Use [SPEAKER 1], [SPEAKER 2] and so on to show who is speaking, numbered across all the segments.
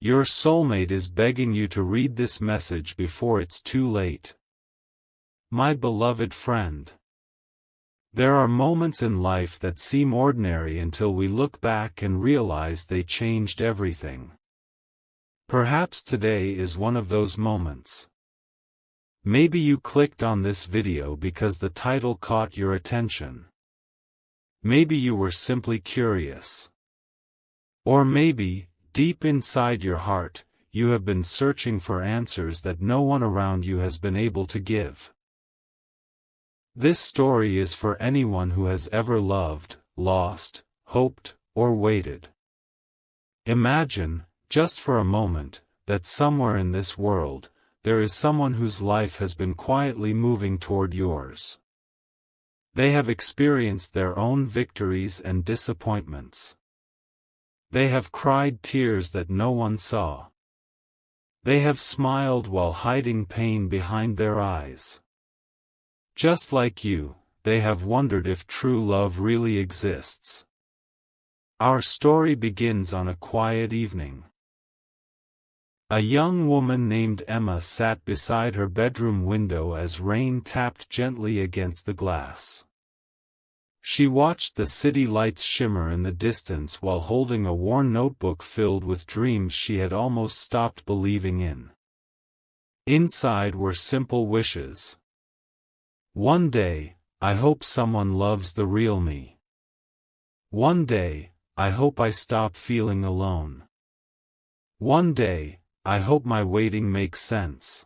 [SPEAKER 1] Your soulmate is begging you to read this message before it's too late. My beloved friend. There are moments in life that seem ordinary until we look back and realize they changed everything. Perhaps today is one of those moments. Maybe you clicked on this video because the title caught your attention. Maybe you were simply curious. Or maybe, deep inside your heart, you have been searching for answers that no one around you has been able to give. This story is for anyone who has ever loved, lost, hoped, or waited. Imagine, just for a moment, that somewhere in this world, there is someone whose life has been quietly moving toward yours. They have experienced their own victories and disappointments. They have cried tears that no one saw. They have smiled while hiding pain behind their eyes. Just like you, they have wondered if true love really exists. Our story begins on a quiet evening. A young woman named Emma sat beside her bedroom window as rain tapped gently against the glass. She watched the city lights shimmer in the distance while holding a worn notebook filled with dreams she had almost stopped believing in. Inside were simple wishes. One day, I hope someone loves the real me. One day, I hope I stop feeling alone. One day, I hope my waiting makes sense.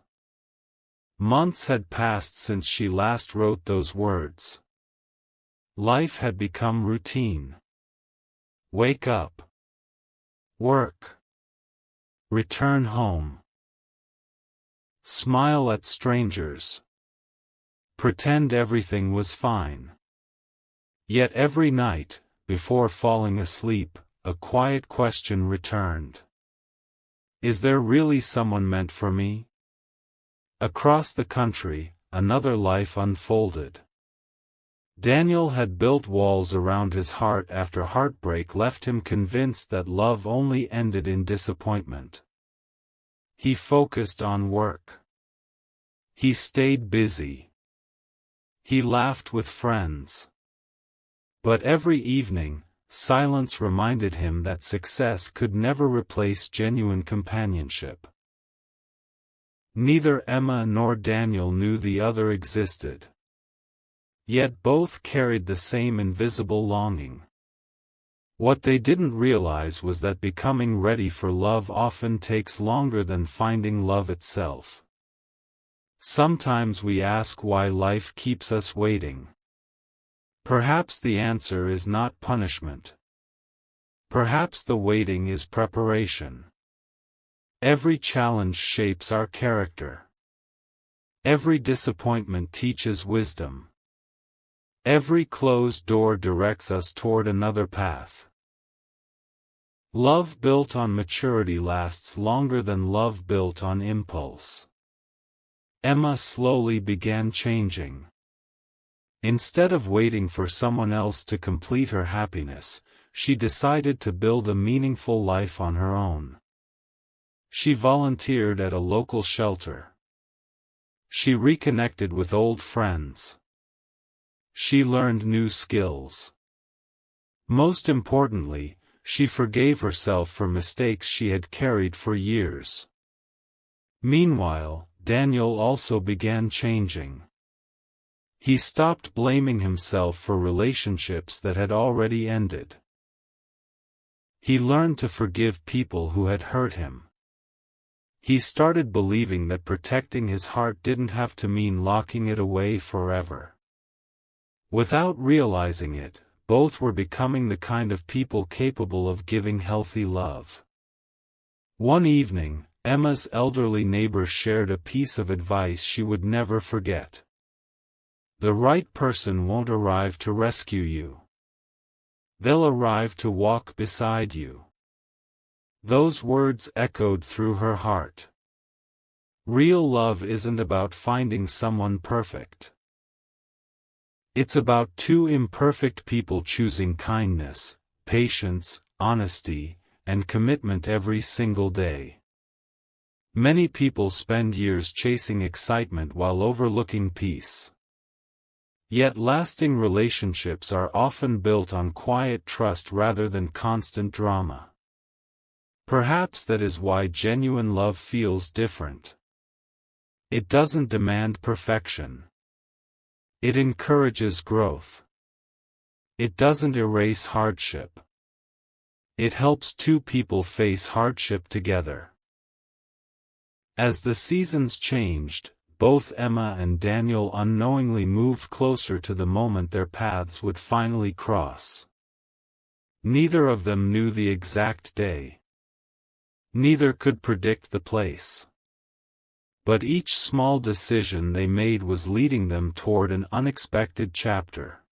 [SPEAKER 1] Months had passed since she last wrote those words. Life had become routine. Wake up. Work. Return home. Smile at strangers. Pretend everything was fine. Yet every night, before falling asleep, a quiet question returned. Is there really someone meant for me? Across the country, another life unfolded. Daniel had built walls around his heart after heartbreak left him convinced that love only ended in disappointment. He focused on work. He stayed busy. He laughed with friends. But every evening, silence reminded him that success could never replace genuine companionship. Neither Emma nor Daniel knew the other existed. Yet both carried the same invisible longing. What they didn't realize was that becoming ready for love often takes longer than finding love itself. Sometimes we ask why life keeps us waiting. Perhaps the answer is not punishment. Perhaps the waiting is preparation. Every challenge shapes our character. Every disappointment teaches wisdom. Every closed door directs us toward another path. Love built on maturity lasts longer than love built on impulse. Emma slowly began changing. Instead of waiting for someone else to complete her happiness, she decided to build a meaningful life on her own. She volunteered at a local shelter. She reconnected with old friends. She learned new skills. Most importantly, she forgave herself for mistakes she had carried for years. Meanwhile, Daniel also began changing. He stopped blaming himself for relationships that had already ended. He learned to forgive people who had hurt him. He started believing that protecting his heart didn't have to mean locking it away forever. Without realizing it, both were becoming the kind of people capable of giving healthy love. One evening, Emma's elderly neighbor shared a piece of advice she would never forget. The right person won't arrive to rescue you. They'll arrive to walk beside you. Those words echoed through her heart. Real love isn't about finding someone perfect. It's about two imperfect people choosing kindness, patience, honesty, and commitment every single day. Many people spend years chasing excitement while overlooking peace. Yet lasting relationships are often built on quiet trust rather than constant drama. Perhaps that is why genuine love feels different. It doesn't demand perfection. It encourages growth. It doesn't erase hardship. It helps two people face hardship together. As the seasons changed, both Emma and Daniel unknowingly moved closer to the moment their paths would finally cross. Neither of them knew the exact day. Neither could predict the place. But each small decision they made was leading them toward an unexpected chapter.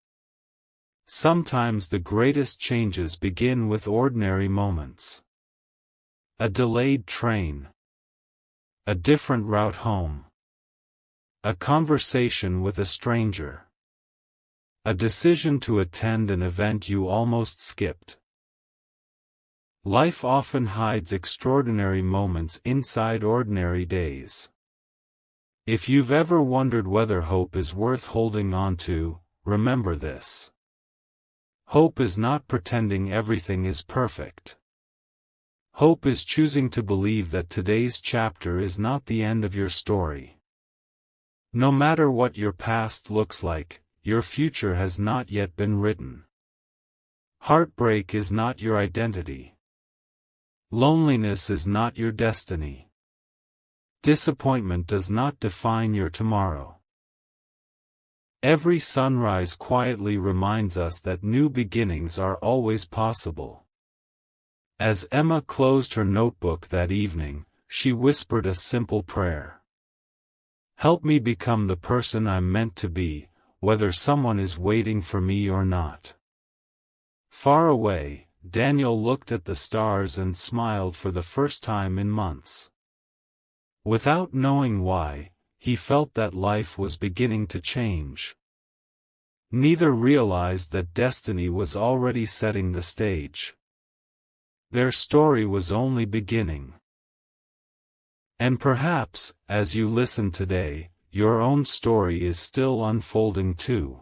[SPEAKER 1] Sometimes the greatest changes begin with ordinary moments. A delayed train. A different route home. A conversation with a stranger. A decision to attend an event you almost skipped. Life often hides extraordinary moments inside ordinary days. If you've ever wondered whether hope is worth holding on to, remember this. Hope is not pretending everything is perfect. Hope is choosing to believe that today's chapter is not the end of your story. No matter what your past looks like, your future has not yet been written. Heartbreak is not your identity. Loneliness is not your destiny. Disappointment does not define your tomorrow. Every sunrise quietly reminds us that new beginnings are always possible. As Emma closed her notebook that evening, she whispered a simple prayer. Help me become the person I'm meant to be, whether someone is waiting for me or not. Far away, Daniel looked at the stars and smiled for the first time in months. Without knowing why, he felt that life was beginning to change. Neither realized that destiny was already setting the stage. Their story was only beginning. And perhaps, as you listen today, your own story is still unfolding too.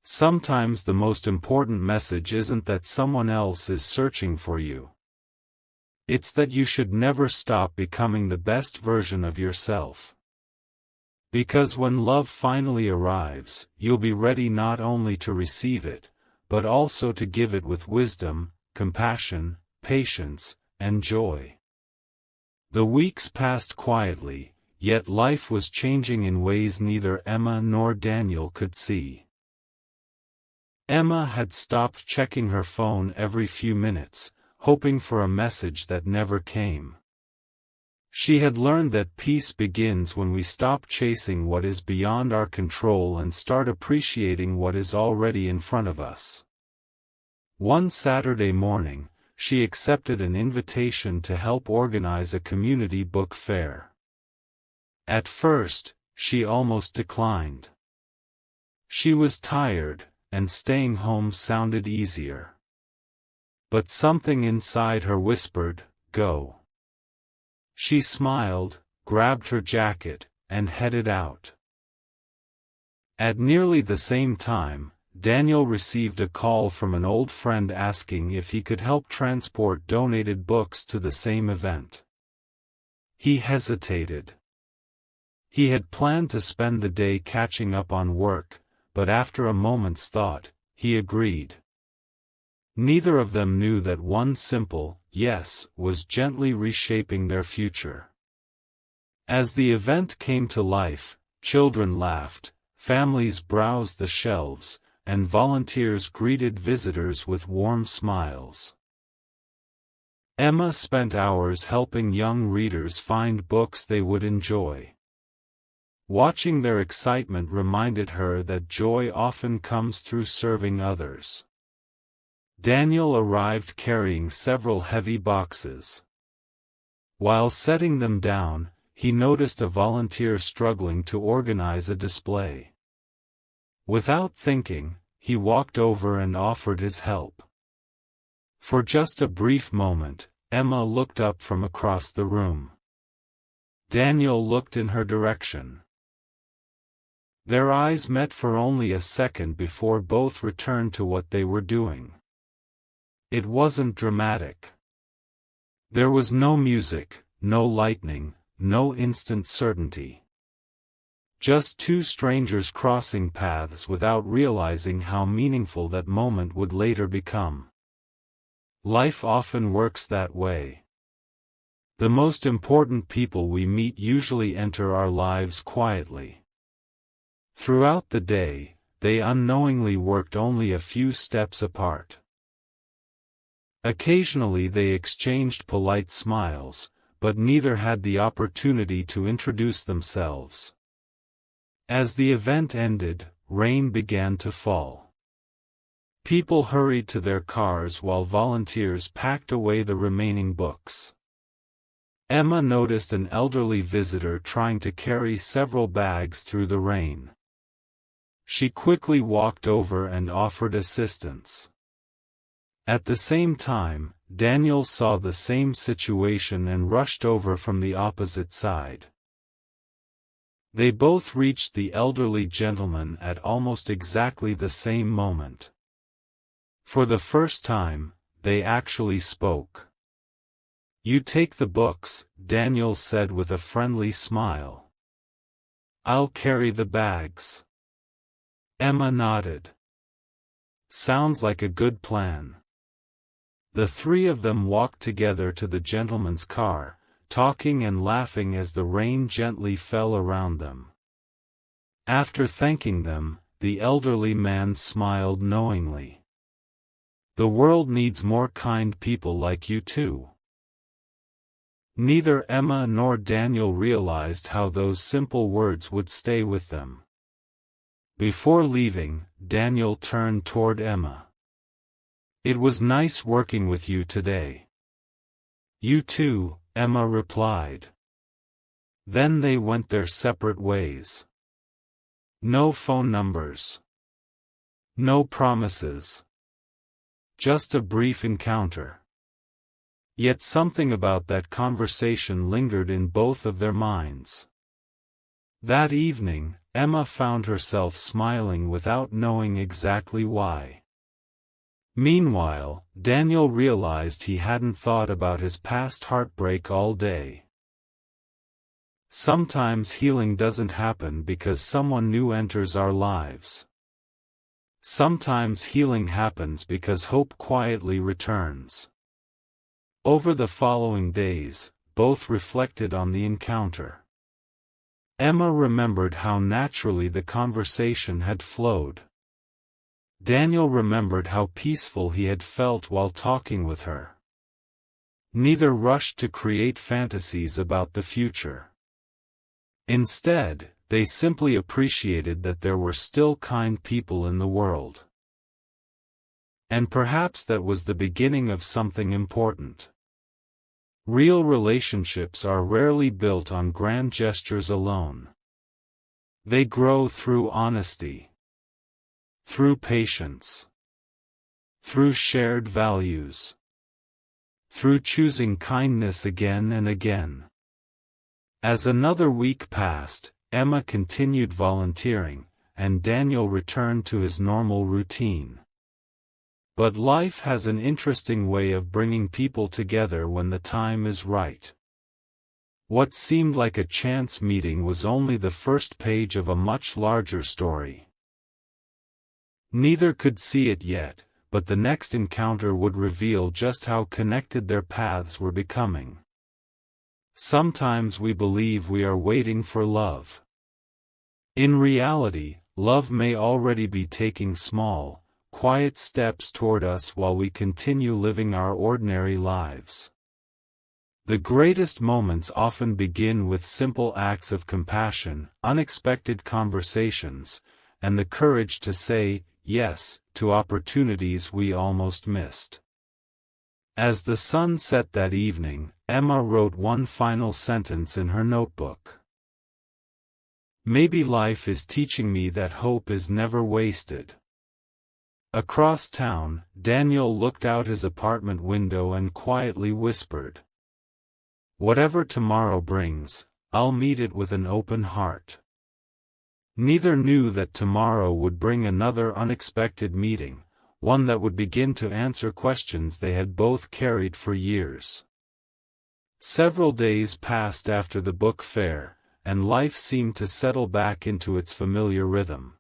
[SPEAKER 1] Sometimes the most important message isn't that someone else is searching for you. It's that you should never stop becoming the best version of yourself. Because when love finally arrives, you'll be ready not only to receive it, but also to give it with wisdom, compassion, patience, and joy. The weeks passed quietly, yet life was changing in ways neither Emma nor Daniel could see. Emma had stopped checking her phone every few minutes, hoping for a message that never came. She had learned that peace begins when we stop chasing what is beyond our control and start appreciating what is already in front of us. One Saturday morning, she accepted an invitation to help organize a community book fair. At first, she almost declined. She was tired, and staying home sounded easier. But something inside her whispered, "Go." She smiled, grabbed her jacket, and headed out. At nearly the same time, Daniel received a call from an old friend asking if he could help transport donated books to the same event. He hesitated. He had planned to spend the day catching up on work, but after a moment's thought, he agreed. Neither of them knew that one simple yes was gently reshaping their future. As the event came to life, children laughed, families browsed the shelves, and volunteers greeted visitors with warm smiles. Emma spent hours helping young readers find books they would enjoy. Watching their excitement reminded her that joy often comes through serving others. Daniel arrived carrying several heavy boxes. While setting them down, he noticed a volunteer struggling to organize a display. Without thinking, he walked over and offered his help. For just a brief moment, Emma looked up from across the room. Daniel looked in her direction. Their eyes met for only a second before both returned to what they were doing. It wasn't dramatic. There was no music, no lightning, no instant certainty. Just two strangers crossing paths without realizing how meaningful that moment would later become. Life often works that way. The most important people we meet usually enter our lives quietly. Throughout the day, they unknowingly worked only a few steps apart. Occasionally they exchanged polite smiles, but neither had the opportunity to introduce themselves. As the event ended, rain began to fall. People hurried to their cars while volunteers packed away the remaining books. Emma noticed an elderly visitor trying to carry several bags through the rain. She quickly walked over and offered assistance. At the same time, Daniel saw the same situation and rushed over from the opposite side. They both reached the elderly gentleman at almost exactly the same moment. For the first time, they actually spoke. "You take the books," Daniel said with a friendly smile. "I'll carry the bags." Emma nodded. "Sounds like a good plan." The three of them walked together to the gentleman's car, talking and laughing as the rain gently fell around them. After thanking them, the elderly man smiled knowingly. "The world needs more kind people like you too." Neither Emma nor Daniel realized how those simple words would stay with them. Before leaving, Daniel turned toward Emma. "It was nice working with you today." "You too," Emma replied. Then they went their separate ways. No phone numbers. No promises. Just a brief encounter. Yet something about that conversation lingered in both of their minds. That evening, Emma found herself smiling without knowing exactly why. Meanwhile, Daniel realized he hadn't thought about his past heartbreak all day. Sometimes healing doesn't happen because someone new enters our lives. Sometimes healing happens because hope quietly returns. Over the following days, both reflected on the encounter. Emma remembered how naturally the conversation had flowed. Daniel remembered how peaceful he had felt while talking with her. Neither rushed to create fantasies about the future. Instead, they simply appreciated that there were still kind people in the world. And perhaps that was the beginning of something important. Real relationships are rarely built on grand gestures alone. They grow through honesty, through patience, through shared values, through choosing kindness again and again. As another week passed, Emma continued volunteering, and Daniel returned to his normal routine. But life has an interesting way of bringing people together when the time is right. What seemed like a chance meeting was only the first page of a much larger story. Neither could see it yet, but the next encounter would reveal just how connected their paths were becoming. Sometimes we believe we are waiting for love. In reality, love may already be taking small, quiet steps toward us while we continue living our ordinary lives. The greatest moments often begin with simple acts of compassion, unexpected conversations, and the courage to say yes to opportunities we almost missed. As the sun set that evening, Emma wrote one final sentence in her notebook. "Maybe life is teaching me that hope is never wasted." Across town, Daniel looked out his apartment window and quietly whispered, "Whatever tomorrow brings, I'll meet it with an open heart." Neither knew that tomorrow would bring another unexpected meeting, one that would begin to answer questions they had both carried for years. Several days passed after the book fair, and life seemed to settle back into its familiar rhythm.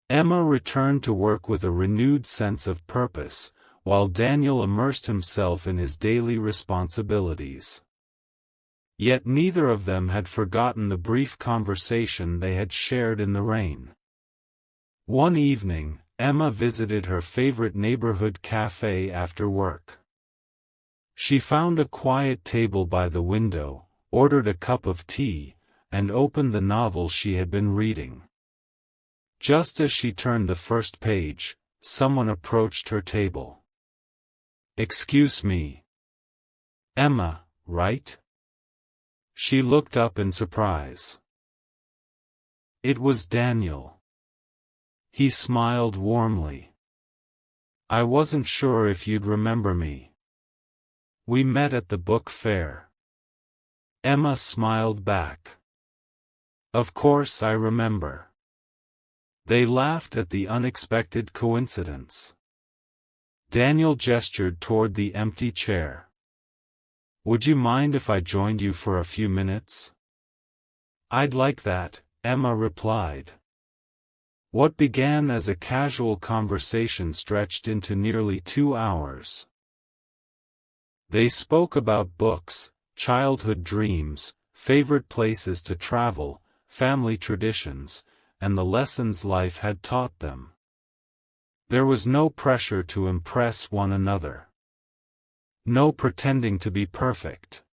[SPEAKER 1] Emma returned to work with a renewed sense of purpose, while Daniel immersed himself in his daily responsibilities. Yet neither of them had forgotten the brief conversation they had shared in the rain. One evening, Emma visited her favorite neighborhood cafe after work. She found a quiet table by the window, ordered a cup of tea, and opened the novel she had been reading. Just as she turned the first page, someone approached her table. "Excuse me. Emma, right?" She looked up in surprise. It was Daniel. He smiled warmly. "I wasn't sure if you'd remember me. We met at the book fair." Emma smiled back. "Of course I remember." They laughed at the unexpected coincidence. Daniel gestured toward the empty chair. "Would you mind if I joined you for a few minutes?" "I'd like that," Emma replied. What began as a casual conversation stretched into nearly 2 hours. They spoke about books, childhood dreams, favorite places to travel, family traditions, and the lessons life had taught them. There was no pressure to impress one another. No pretending to be perfect.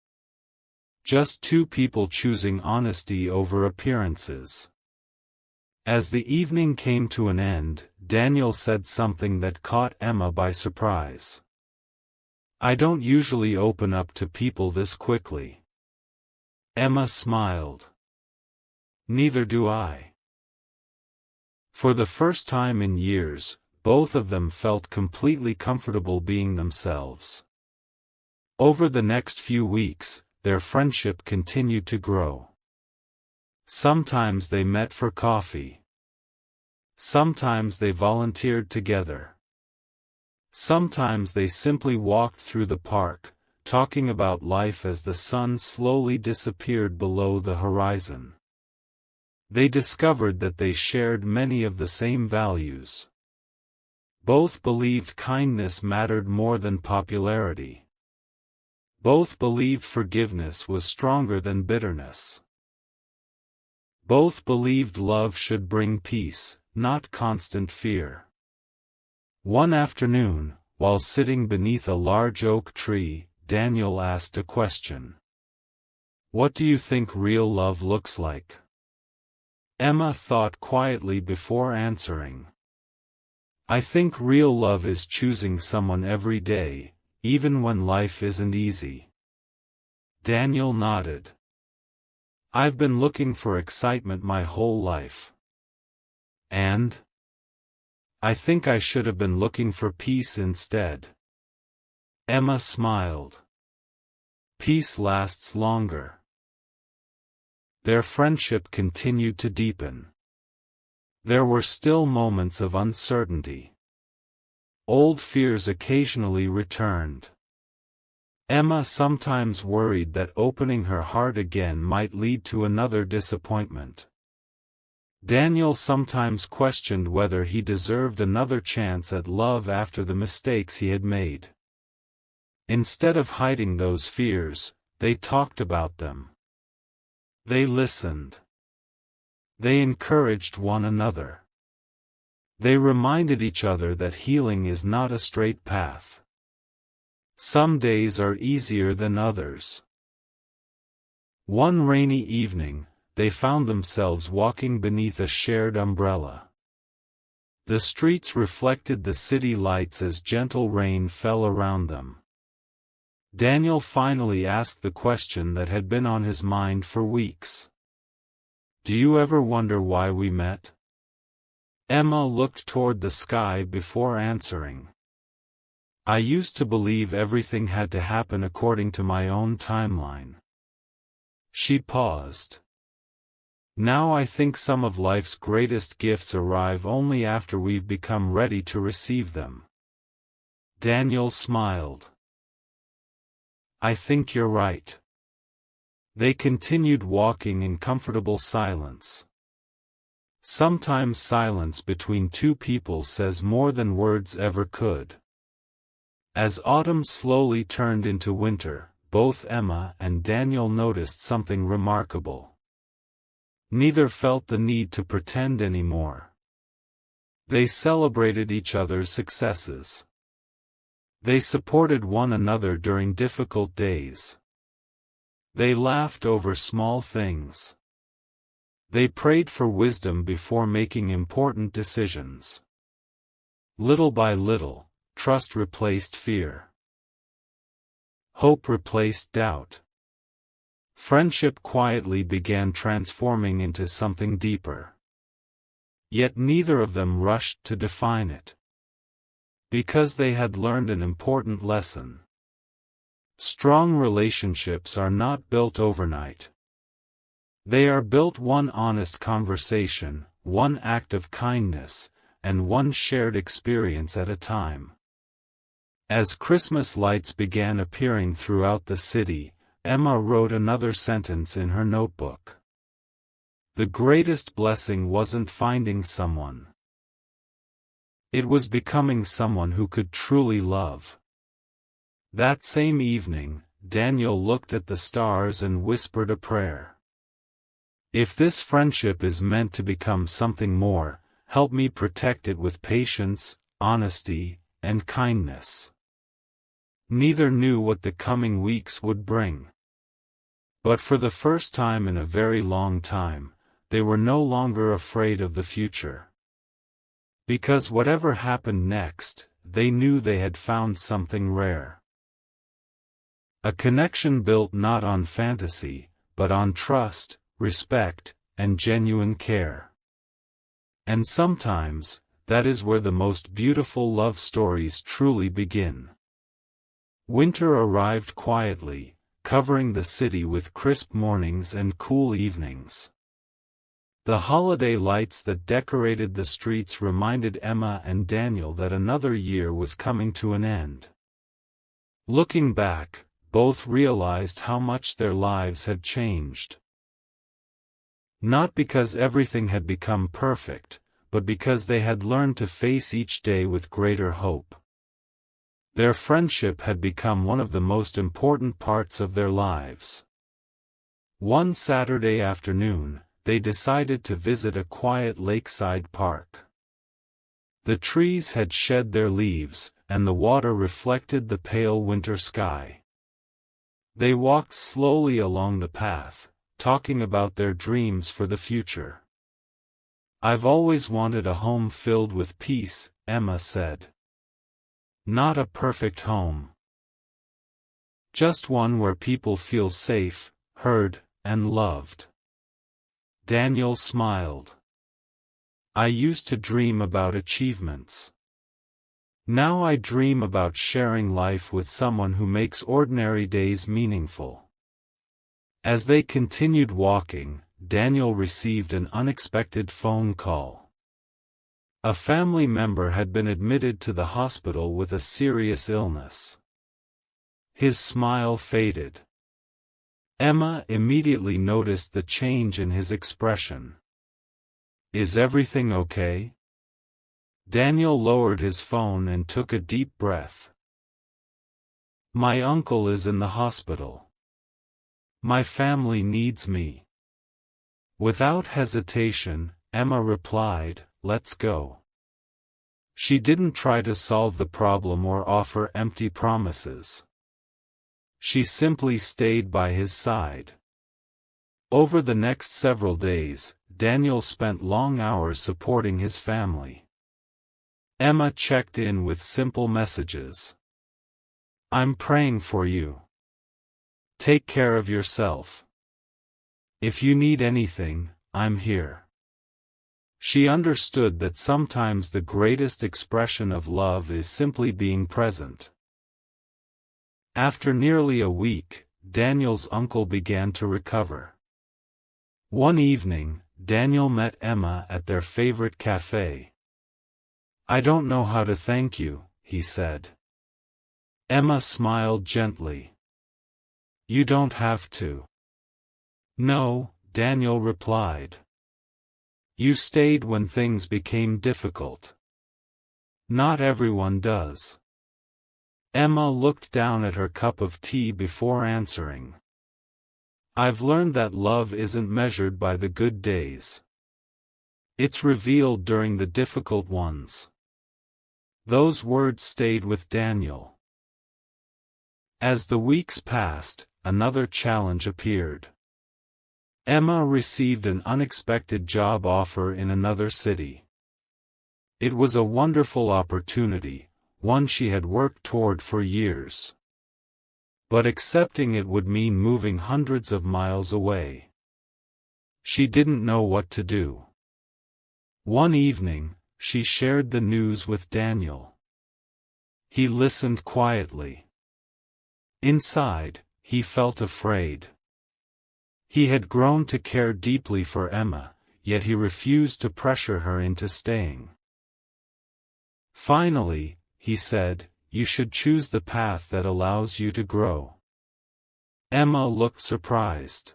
[SPEAKER 1] Just two people choosing honesty over appearances. As the evening came to an end, Daniel said something that caught Emma by surprise. "I don't usually open up to people this quickly." Emma smiled. "Neither do I." For the first time in years, both of them felt completely comfortable being themselves. Over the next few weeks, their friendship continued to grow. Sometimes they met for coffee. Sometimes they volunteered together. Sometimes they simply walked through the park, talking about life as the sun slowly disappeared below the horizon. They discovered that they shared many of the same values. Both believed kindness mattered more than popularity. Both believed forgiveness was stronger than bitterness. Both believed love should bring peace, not constant fear. One afternoon, while sitting beneath a large oak tree, Daniel asked a question. "What do you think real love looks like?" Emma thought quietly before answering. "I think real love is choosing someone every day, even when life isn't easy." Daniel nodded. "I've been looking for excitement my whole life. And? I think I should have been looking for peace instead." Emma smiled. "Peace lasts longer." Their friendship continued to deepen. There were still moments of uncertainty. Old fears occasionally returned. Emma sometimes worried that opening her heart again might lead to another disappointment. Daniel sometimes questioned whether he deserved another chance at love after the mistakes he had made. Instead of hiding those fears, they talked about them. They listened. They encouraged one another. They reminded each other that healing is not a straight path. Some days are easier than others. One rainy evening, they found themselves walking beneath a shared umbrella. The streets reflected the city lights as gentle rain fell around them. Daniel finally asked the question that had been on his mind for weeks. "Do you ever wonder why we met?" Emma looked toward the sky before answering. I used to believe everything had to happen according to my own timeline. She paused. Now I think some of life's greatest gifts arrive only after we've become ready to receive them. Daniel smiled. I think you're right. They continued walking in comfortable silence. Sometimes silence between two people says more than words ever could. As autumn slowly turned into winter, both Emma and Daniel noticed something remarkable. Neither felt the need to pretend anymore. They celebrated each other's successes. They supported one another during difficult days. They laughed over small things. They prayed for wisdom before making important decisions. Little by little, trust replaced fear. Hope replaced doubt. Friendship quietly began transforming into something deeper. Yet neither of them rushed to define it. Because they had learned an important lesson. Strong relationships are not built overnight. They are built one honest conversation, one act of kindness, and one shared experience at a time. As Christmas lights began appearing throughout the city, Emma wrote another sentence in her notebook. The greatest blessing wasn't finding someone. It was becoming someone who could truly love. That same evening, Daniel looked at the stars and whispered a prayer. If this friendship is meant to become something more, help me protect it with patience, honesty, and kindness. Neither knew what the coming weeks would bring. But for the first time in a very long time, they were no longer afraid of the future. Because whatever happened next, they knew they had found something rare. A connection built not on fantasy, but on trust, respect, and genuine care. And sometimes, that is where the most beautiful love stories truly begin. Winter arrived quietly, covering the city with crisp mornings and cool evenings. The holiday lights that decorated the streets reminded Emma and Daniel that another year was coming to an end. Looking back, both realized how much their lives had changed. Not because everything had become perfect, but because they had learned to face each day with greater hope. Their friendship had become one of the most important parts of their lives. One Saturday afternoon, they decided to visit a quiet lakeside park. The trees had shed their leaves, and the water reflected the pale winter sky. They walked slowly along the path, talking about their dreams for the future. I've always wanted a home filled with peace, Emma said. Not a perfect home. Just one where people feel safe, heard, and loved. Daniel smiled. I used to dream about achievements. Now I dream about sharing life with someone who makes ordinary days meaningful. As they continued walking, Daniel received an unexpected phone call. A family member had been admitted to the hospital with a serious illness. His smile faded. Emma immediately noticed the change in his expression. Is everything okay? Daniel lowered his phone and took a deep breath. My uncle is in the hospital. My family needs me. Without hesitation, Emma replied, let's go. She didn't try to solve the problem or offer empty promises. She simply stayed by his side. Over the next several days, Daniel spent long hours supporting his family. Emma checked in with simple messages. I'm praying for you. Take care of yourself. If you need anything, I'm here. She understood that sometimes the greatest expression of love is simply being present. After nearly a week, Daniel's uncle began to recover. One evening, Daniel met Emma at their favorite cafe. "I don't know how to thank you," he said. Emma smiled gently. "You don't have to." "No," Daniel replied. "You stayed when things became difficult. Not everyone does." Emma looked down at her cup of tea before answering. "I've learned that love isn't measured by the good days. It's revealed during the difficult ones." Those words stayed with Daniel. As the weeks passed, another challenge appeared. Emma received an unexpected job offer in another city. It was a wonderful opportunity, one she had worked toward for years. But accepting it would mean moving hundreds of miles away. She didn't know what to do. One evening, she shared the news with Daniel. He listened quietly. Inside, he felt afraid. He had grown to care deeply for Emma, yet he refused to pressure her into staying. Finally, he said, "You should choose the path that allows you to grow." Emma looked surprised.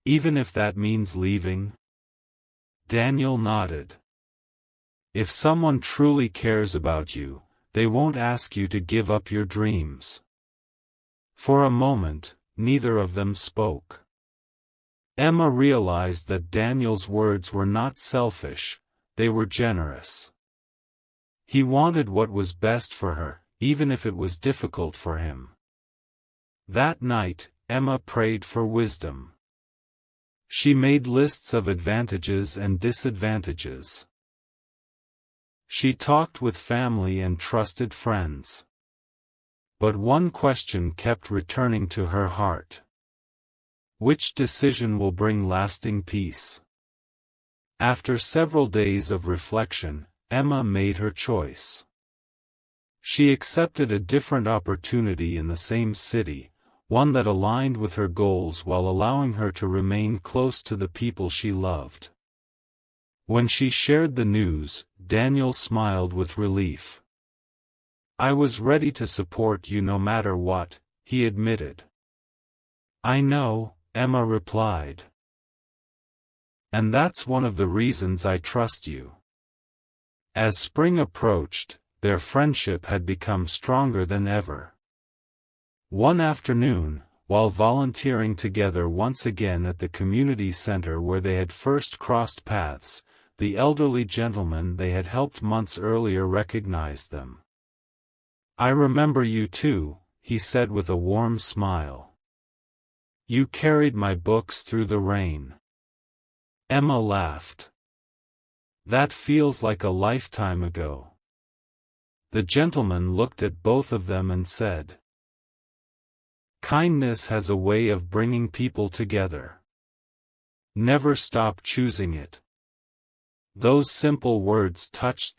[SPEAKER 1] "Even if that means leaving?" Daniel nodded. "If someone truly cares about you, they won't ask you to give up your dreams." For a moment, neither of them spoke. Emma realized that Daniel's words were not selfish, they were generous. He wanted what was best for her, even if it was difficult for him. That night, Emma prayed for wisdom. She made lists of advantages and disadvantages. She talked with family and trusted friends. But one question kept returning to her heart. Which decision will bring lasting peace? After several days of reflection, Emma made her choice. She accepted a different opportunity in the same city, one that aligned with her goals while allowing her to remain close to the people she loved. When she shared the news, Daniel smiled with relief. "I was ready to support you no matter what," he admitted. "I know," Emma replied. "And that's one of the reasons I trust you." As spring approached, their friendship had become stronger than ever. One afternoon, while volunteering together once again at the community center where they had first crossed paths, the elderly gentleman they had helped months earlier recognized them. "I remember you too," he said with a warm smile. "You carried my books through the rain." Emma laughed. "That feels like a lifetime ago." The gentleman looked at both of them and said, "Kindness has a way of bringing people together. Never stop choosing it." Those simple words touched